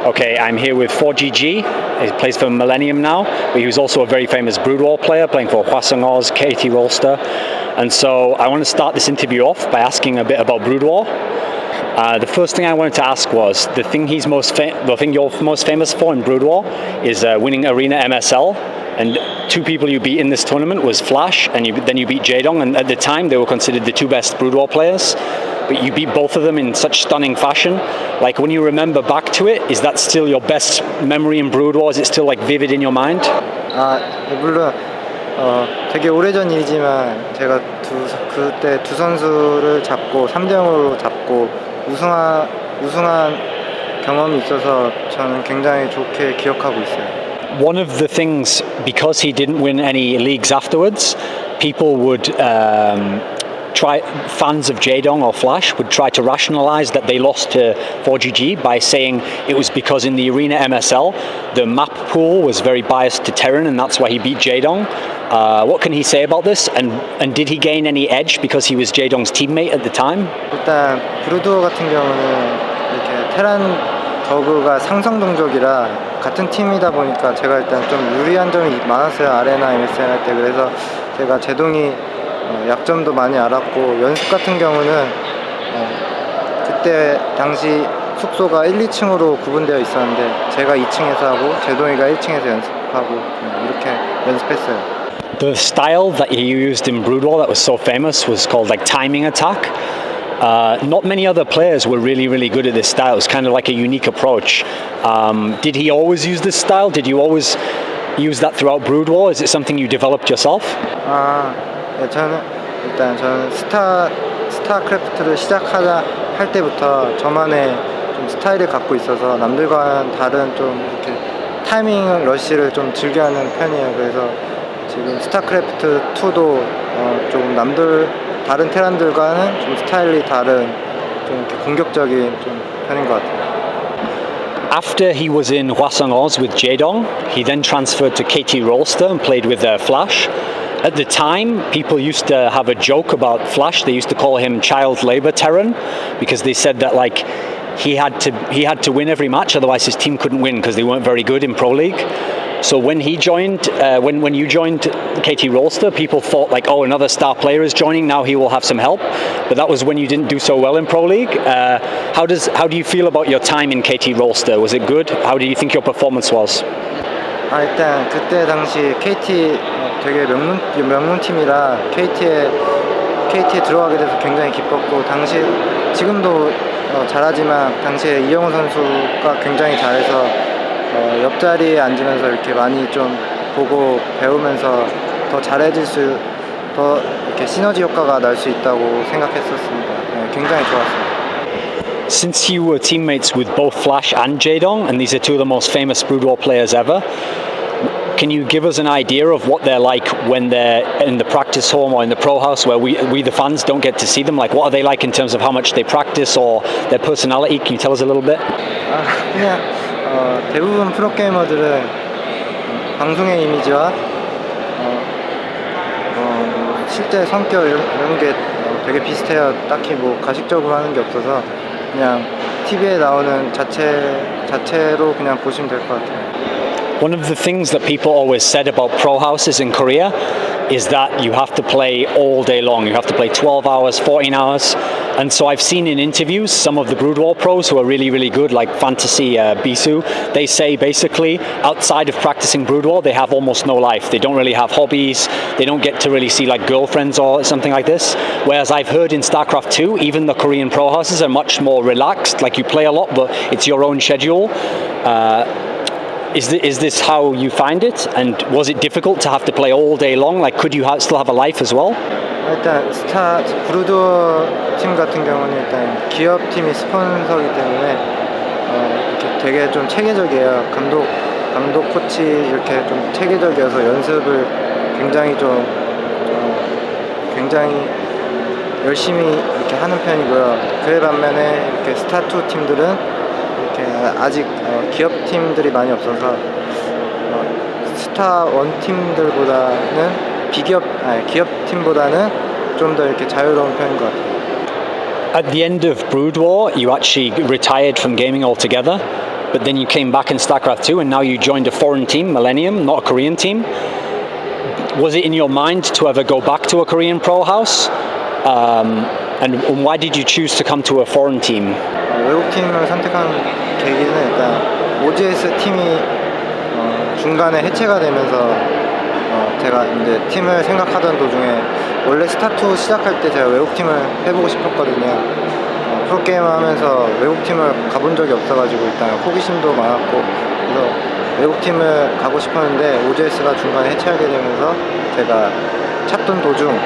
Okay, I'm here with ForGG. He plays for Millennium now, but he was also a very famous Brood War player, playing for Hwasong-Oz, Katie Rolster. And so I want to start this interview off by asking a bit about Brood War. The first thing I wanted to ask was, the thing you're most famous for in Brood War is winning Arena MSL. And two people you beat in this tournament was Flash, and then you beat Jaedong, and at the time they were considered the two best Brood War players. But you beat both of them in such stunning fashion. Like, when you remember back to it, is that still your best memory in Brood War? Is it still like vivid in your mind? 물론 되게 오래전 일이지만 제가 그때 두 선수를 잡고 3대0으로 잡고 우승한 경험이 있어서 저는 굉장히 좋게 기억하고 있어요. One of the things, because he didn't win any leagues afterwards, people would fans of Jaedong or Flash would try to rationalize that they lost to ForGG by saying it was because in the Arena MSL the map pool was very biased to Terran, and that's why he beat Jaedong. What can he say about this? And did he gain any edge because he was Jaedong's teammate at the time? 일단 브루드워 같은 경우는 이렇게 테란 저그가 상성 동족이라 같은 팀이다 보니까 제가 일단 좀 유리한 점이 많았어요. 아레나 MSN 할 때. 그래서 제가 제동이 약점도 많이 알았고, 연습 같은 경우는 그때 당시 숙소가 1, 2층으로 구분되어 있었는데 제가 2층에서 하고 제동이가 1층에서 연습하고 이렇게 연습했어요. The style that he used in Brood War that was so famous was called like timing attack. Not many other players were really good at this style. It was kind of like a unique approach. Did he always use this style? Did you always use that throughout Brood War? Is it something you developed yourself? 네, 저는 스타크래프트를 할 때부터 저만의 좀 스타일을 갖고 있어서 남들과는 다른 좀 이렇게 타이밍 러쉬를 좀 즐겨하는 편이에요. 그래서 지금 스타크래프트 2도 좀 다른 테란들과는 좀 스타일이 다른 좀 이렇게 공격적인 좀 편인 것 같아요. After he was in Hwasong-Oz with Jaedong, he then transferred to Katie Rolster and played with Flash. At the time, people used to have a joke about Flash. They used to call him child labor Terran, because they said that like he had to win every match, otherwise his team couldn't win because they weren't very good in Pro League. So when he joined, when you joined KT Rolster, people thought like, oh, another star player is joining, now he will have some help. But that was when you didn't do so well in Pro League. How do you feel about your time in KT Rolster? Was it good? How do you think your performance was? 일단 그때 당시 KT 되게 명문 팀이라 KT에 들어가게 돼서 굉장히 기뻤고, 지금도 잘하지만 당시에 이영호 선수가 굉장히 잘해서 옆자리에 앉으면서 이렇게 많이 좀 보고 배우면서 더 이렇게 시너지 효과가 날 수 있다고 생각했었습니다. 굉장히 좋았어요. Since you were teammates with both Flash and Jaedong, and these are two of the most famous Brood War players ever, can you give us an idea of what they're like when they're in the practice home or in the pro house where we the fans don't get to see them? Like, what are they like in terms of how much they practice or their personality? Can you tell us a little bit? 그냥 대부분 프로게이머들은 방송의 이미지와 실제 성격 이런 게 되게 비슷해요. 딱히 뭐 가식적으로 하는 게 없어서 그냥 TV에 나오는 자체로 그냥 보시면 될 것 같아요. One of the things that people always said about pro houses in Korea is that you have to play all day long. You have to play 12 hours, 14 hours. And so I've seen in interviews some of the Brood War pros who are really good, like Fantasy Bisu. They say basically outside of practicing Brood War, they have almost no life. They don't really have hobbies. They don't get to really see like girlfriends or something like this. Whereas I've heard in StarCraft 2, even the Korean pro houses are much more relaxed. Like, you play a lot, but it's your own schedule. Is this how you find it? And was it difficult to have to play all day long? Like, could you still have a life as well? 일단 브루드워 팀 같은 경우는 일단 기업 팀이 스폰서이기 때문에 이렇게 되게 좀 체계적이에요. 감독 코치 이렇게 좀 체계적이어서 연습을 굉장히 열심히 이렇게 하는 편이고요. 그에 반면에 이렇게 스타2 팀들은 이렇게 아직 기업 팀들이 많이 없어서 스타1 팀들보다는 기업 팀보다는 좀 더 이렇게 자유로운 편인 것 같아요. At the end of Brood War, you actually retired from gaming altogether. but then you came back in StarCraft 2 and now you joined a foreign team, Millennium, not a Korean team. Was it in your mind to ever go back to a Korean pro house? And why did you choose to come to a foreign team? 외국 팀을 선택한 계기는 일단 OGS 팀이 중간에 해체가 되면서 제가 이제 팀을 생각하던 도중에 원래 스타2 시작할 때 제가 외국 팀을 해보고 싶었거든요. 프로게이머 하면서 외국 팀을 가본 적이 없어가지고 일단 호기심도 많았고 그래서 외국 팀을 가고 싶었는데 OGS가 중간에 해체하게 되면서 제가 찾던 도중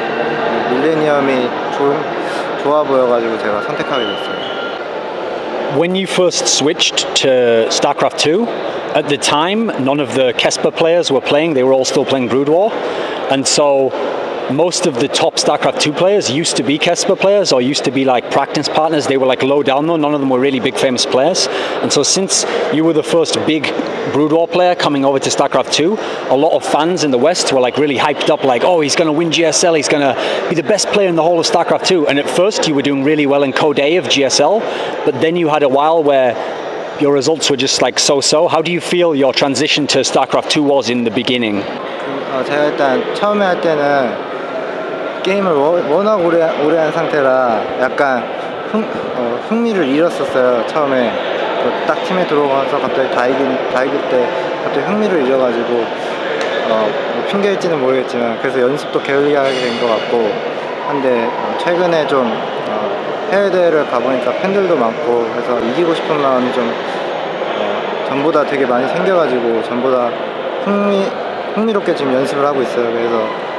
밀레니엄이 좋아 보여가지고 제가 선택하게 됐어요. When you first switched to StarCraft 2, at the time, none of the Kesper players were playing. They were all still playing Brood War. And so most of the top StarCraft 2 players used to be Kesper players or used to be like practice partners. They were like low down though. None of them were really big famous players. And so since you were the first big Brood War player coming over to StarCraft 2, a lot of fans in the West were like really hyped up like, oh, he's going to win GSL. He's going to be the best player in the whole of StarCraft 2. And at first you were doing really well in Code A of GSL, but then you had a while where your results were just like so-so. How do you feel your transition to StarCraft 2 was in the beginning? 제가 일단 처음에 할 때는 게임을 워낙 오래 한 상태라 약간 흥미를 잃었었어요. 처음에 딱 팀에 들어가서 갑자기 다 이길 때 갑자기 흥미를 잃어가지고 핑계일지는 모르겠지만 그래서 연습도 게을리하게 된 것 같고 한데 최근에 좀 해외 대회를 가보니까 팬들도 많고 그래서 이기고 싶은 마음이 좀 전보다 되게 많이 생겨가지고 전보다 흥미롭게 지금 연습을 하고 있어요. 그래서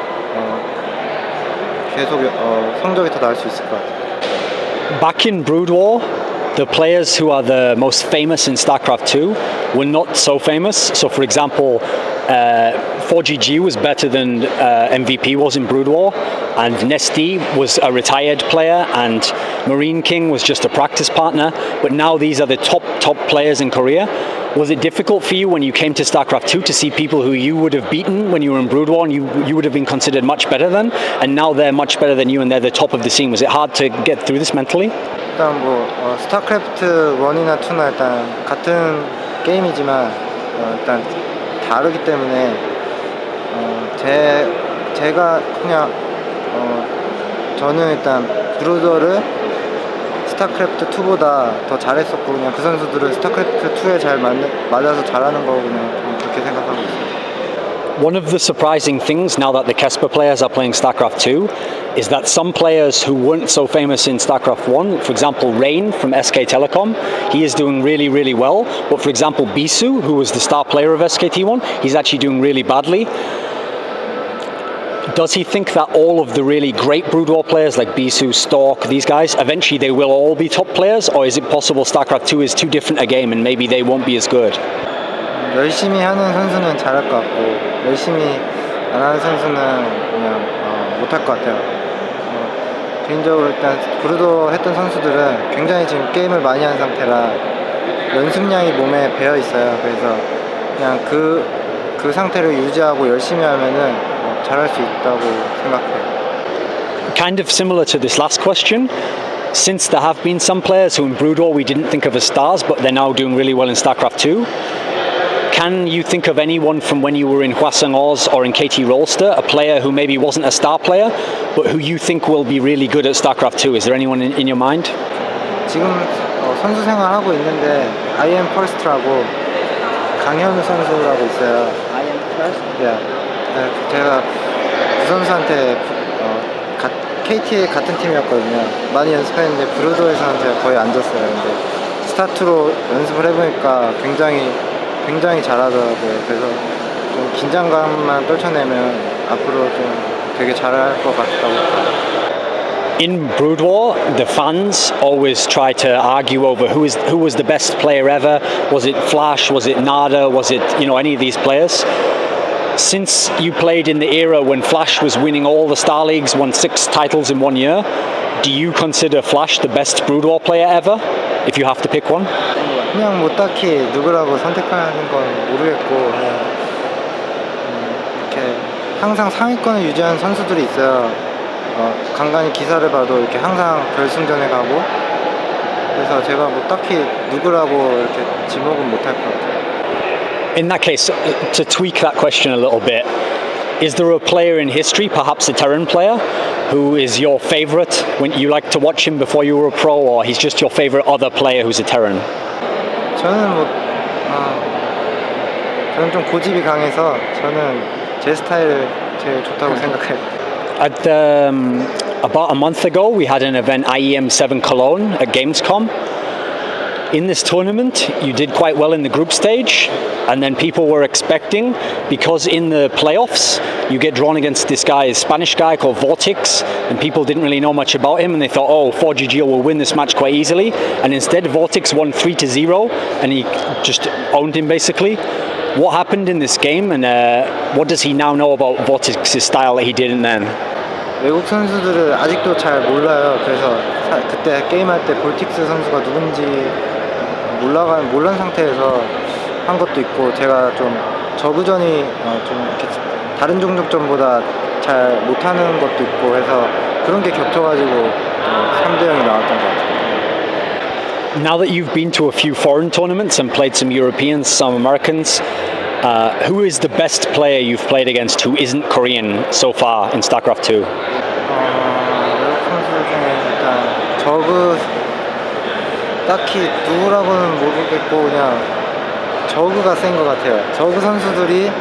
계속 성적이 더 나을 수 있을 것 같아요. Back in Brood War, the players who are the most famous in StarCraft 2 were not so famous. So for example, ForGG was better than MVP was in Brood War, and Nesty was a retired player, and Marine King was just a practice partner. But now these are the top players in Korea. Was it difficult for you when you came to StarCraft 2 to see people who you would have beaten when you were in Brood War and you would have been considered much better than, and now they're much better than you and they're the top of the scene? Was it hard to get through this mentally? 일단 스타크래프트 1이나 2나 일단 같은 게임이지만 일단 다르기 때문에 제가 그냥 저는 일단 브루더를 스타크래프트 2보다 더 잘했었고 그냥 그 선수들은 스타크래프트 2에 잘 맞아서 잘하는 거고 그냥 그렇게 생각하고 있어요. One of the surprising things now that the Kesper players are playing StarCraft 2 is that some players who weren't so famous in StarCraft 1, for example Rain from SK Telecom, he is doing really, really well. But for example Bisu, who was the star player of SKT1, he's actually doing really badly. Does he think that all of the really great Brood War players like Bisu, Stork, these guys, eventually they will all be top players? Or is it possible StarCraft 2 is too different a game and maybe they won't be as good? 열심히 하는 선수는 잘할 것 같고 열심히 안 하는 선수는 그냥 못할 것 같아요. 개인적으로 일단 브루더 했던 선수들은 굉장히 지금 게임을 많이 한 상태라 연습량이 몸에 배어 있어요. 그래서 그냥 그 상태를 유지하고 열심히 하면은 잘할 수 있다고 생각해요. Kind of similar to this last question, since there have been some players who in Brood War we didn't think of as stars, but they're now doing really well in StarCraft 2. Can you think of anyone from when you were in Hwasong Oz or in KT Rolster, a player who maybe wasn't a star player, but who you think will be really good at StarCraft 2? Is there anyone in your mind? 지금 선수 생활하고 있는데 I am First라고 강현우 선수라고 있어요. I am First? 네. 제가 그 선수한테 KT의 같은 팀이었거든요. 많이 연습했는데 브루더에서는 제가 거의 안 졌어요. 근데 스타2로 연습을 해보니까 굉장히 잘하더라고요. 그래서 좀 긴장감만 떨쳐내면 앞으로 좀 되게 잘할 것 같다고 봐요. In Brood War, the fans always try to argue over who was the best player ever. Was it Flash? Was it Nada? Was it any of these players? Since you played in the era when Flash was winning all the Star Leagues, won 6 titles in 1 year, do you consider Flash the best Brood War player ever, if you have to pick one? 그냥 뭐 딱히 누구라고 선택하는 건 모르겠고 그냥 이렇게 항상 상위권을 유지하는 선수들이 있어요. 간간히 기사를 봐도 이렇게 항상 결승전에 가고 그래서 제가 뭐 딱히 누구라고 이렇게 지목은 못할 것 같아요. In that case, to tweak that question a little bit, is there a player in history, perhaps a Terran player, who is your favorite when you like to watch him before you were a pro, or he's just your favorite other player who's a Terran? 저는 좀 고집이 강해서 저는 제 스타일을 제일 좋다고 생각해요. At about a month ago, we had an event, IEM7 Cologne at Gamescom. In this tournament, you did quite well in the group stage, and then people were expecting, because in the playoffs, you get drawn against this Spanish guy called Vortex, and people didn't really know much about him, and they thought, oh, ForGG will win this match quite easily, and instead Vortex won 3-0, and he just owned him basically. What happened in this game, and what does he now know about Vortex's style that he didn't then? 외국 선수들을 아직도 잘 몰라요. 그래서 그때 게임할 때 볼틱스 선수가 누군지 몰란 상태에서 한 것도 있고, 제가 좀 저그전이 좀 이렇게 다른 종족전보다 잘 못하는 것도 있고 해서 그런 게 겹쳐가지고 3대0이 나왔던 것 같아요. Now that you've been to a few foreign tournaments and played some Europeans, some Americans, who is the best player you've played against who isn't Korean so far in StarCraft 2? 외국 선수들 중에 일단 저그 딱히 누구라고는 모르겠고 그냥 저그가 센 것 같아요. 저그 선수들이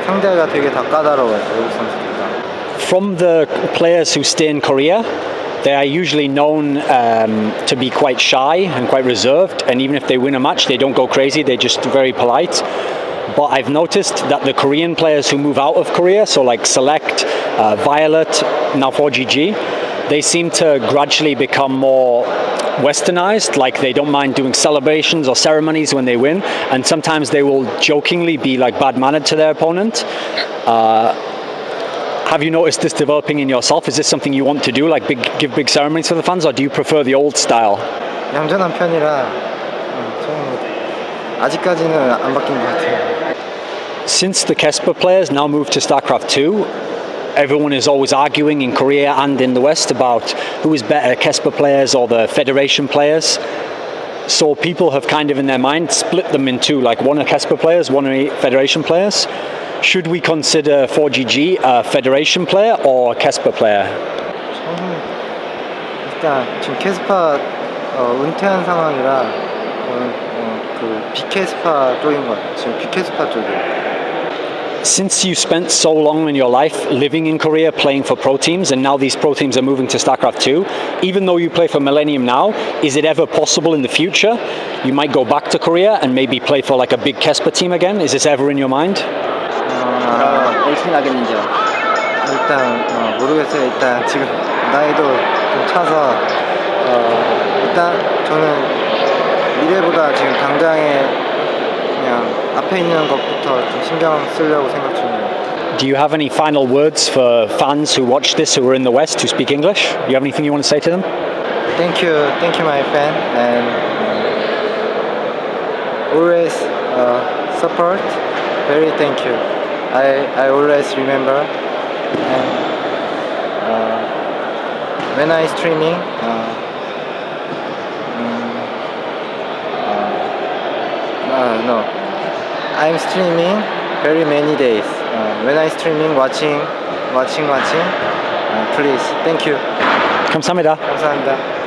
상대가 되게 다 까다로워요. 외국 선수들과. From the players who stay in Korea, they are usually known to be quite shy and quite reserved, and even if they win a match, they don't go crazy, they're just very polite. But I've noticed that the Korean players who move out of Korea, so like Select, Violet, now ForGG, they seem to gradually become more westernized, like they don't mind doing celebrations or ceremonies when they win, and sometimes they will jokingly be like bad-mannered to their opponent. Have you noticed this developing in yourself? Is this something you want to do, like give big ceremonies for the fans, or do you prefer the old style? 얌전한 편이라 저는 아직까지는 안 바뀐 것 같아요. Since the Kesper players now moved to StarCraft 2, everyone is always arguing in Korea and in the West about who is better, Kesper players or the Federation players. So people have kind of in their mind split them in two, like one are Kesper players, one are Federation players. Should we consider ForGG a Federation player or a Kesper player? 저는 일단 지금 캐스파 은퇴한 상황이라 그 비캐스파 쪽인 것 같아요. 지금 비캐스파 쪽이에요. Since you spent so long in your life living in Korea playing for pro teams, and now these pro teams are moving to StarCraft 2, even though you play for Millennium now, is it ever possible in the future you might go back to Korea and maybe play for like a big Kesper team again? Is this ever in your mind? 열심히 하겠는지요? 일단 모르겠어요. 일단 지금 나이도 좀 차서 일단 저는 미래보다 지금 당장에 그냥 앞에 있는 것부터 좀 신경 쓰려고 생각 중이에요. Do you have any final words for fans who watch this who are in the West who speak English? Do you have anything you want to say to them? Thank you, my fan, and always support. Very thank you. I always remember. And when I streaming, no, I'm streaming very many days. When I streaming, watching. Please, thank you. 감사합니다. 감사합니다.